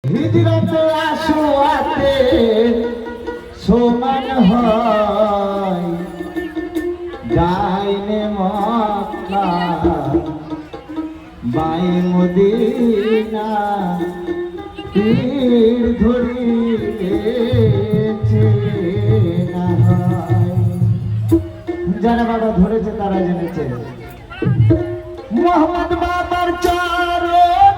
হিজরতে আসোয়াতে সমান হয় ডাইনে মক্কা বাই মদিনা তীর ধরিয়েছে না হয়। যারা বাবা ধরেছে তারা জেনেছে মোহাম্মদ বাবার চরণ